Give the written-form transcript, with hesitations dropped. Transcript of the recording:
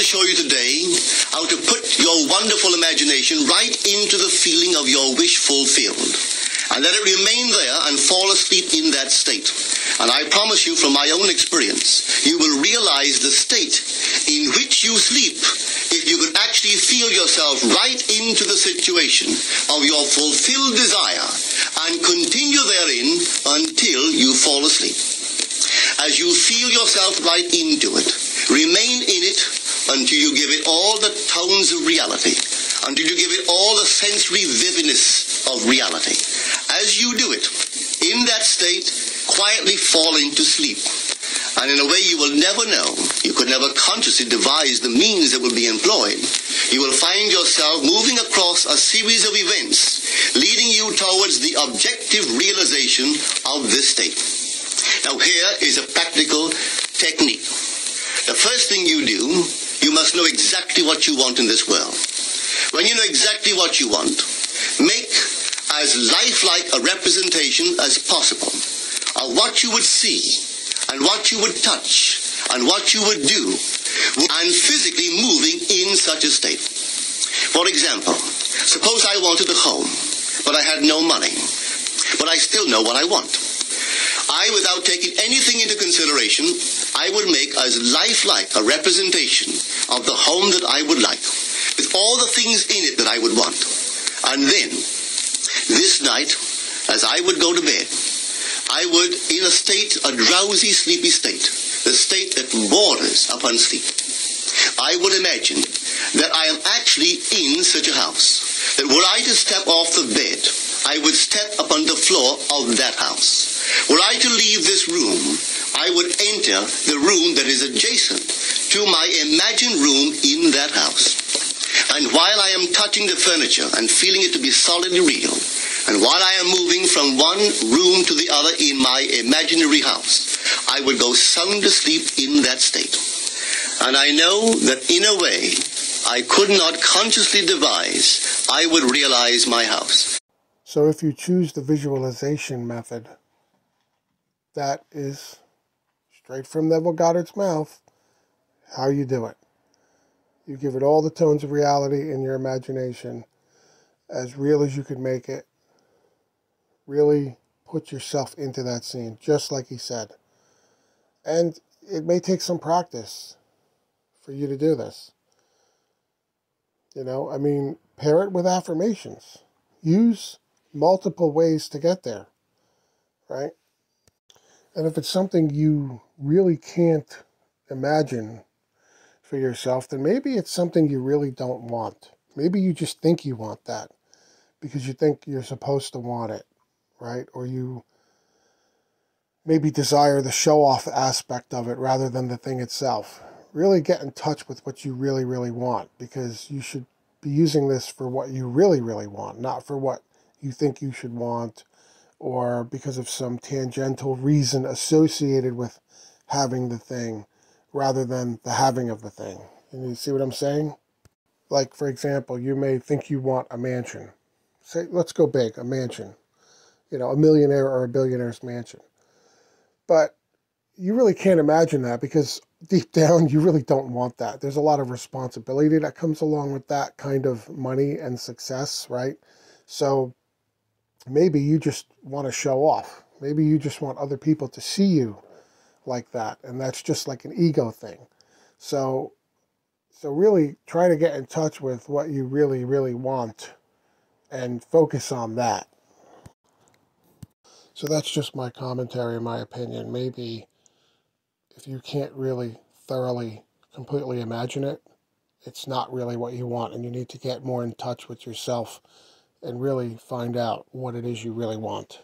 show you today how to put your wonderful imagination right into the feeling of your wish fulfilled, and let it remain there and fall asleep in that state. And I promise you from my own experience, you will realize the state in which you sleep if you could actually feel yourself right into the situation of your fulfilled desire and continue therein until you fall asleep. As you feel yourself right into it, remain in it until you give it all the tones of reality, until you give it all the sensory vividness of reality. As you do it, in that state, quietly fall into sleep. And in a way you will never know, you could never consciously devise the means that will be employed, you will find yourself moving across a series of events leading you towards the objective realization of this state. Now here is a practical technique. The first thing you do, you must know exactly what you want in this world. When you know exactly what you want, make as lifelike a representation as possible of what you would see and what you would touch and what you would do and physically moving in such a state. For example, suppose I wanted a home, but I had no money, but I still know what I want. Without taking anything into consideration, I would make as lifelike a representation of the home that I would like, with all the things in it that I would want. And then, this night, as I would go to bed, I would, in a state, a drowsy, sleepy state, the state that borders upon sleep, I would imagine that I am actually in such a house, that were I to step off the bed, I would step upon the floor of that house. Were I to leave this room, I would enter the room that is adjacent to my imagined room in that house. And while I am touching the furniture and feeling it to be solidly real, and while I am moving from one room to the other in my imaginary house, I would go sound asleep in that state. And I know that in a way I could not consciously devise, I would realize my house. So if you choose the visualization method, that is straight from Neville Goddard's mouth, how you do it. You give it all the tones of reality in your imagination, as real as you could make it. Really put yourself into that scene, just like he said. And it may take some practice for you to do this. You know, I mean, pair it with affirmations. Use multiple ways to get there, right? And if it's something you really can't imagine for yourself, then maybe it's something you really don't want. Maybe you just think you want that because you think you're supposed to want it, right? Or you maybe desire the show-off aspect of it rather than the thing itself. Really get in touch with what you really, really want, because you should be using this for what you really, really want, not for what you think you should want, or because of some tangential reason associated with having the thing rather than the having of the thing. And you see what I'm saying? Like, for example, you may think you want a mansion. Say, let's go big, a mansion. You know, a millionaire or a billionaire's mansion. But you really can't imagine that because deep down you really don't want that. There's a lot of responsibility that comes along with that kind of money and success, right? So maybe you just want to show off. Maybe you just want other people to see you like that, and that's just like an ego thing. So really try to get in touch with what you really, really want and focus on that. So that's just my commentary, my opinion. Maybe if you can't really thoroughly, completely imagine it, it's not really what you want, and you need to get more in touch with yourself and really find out what it is you really want.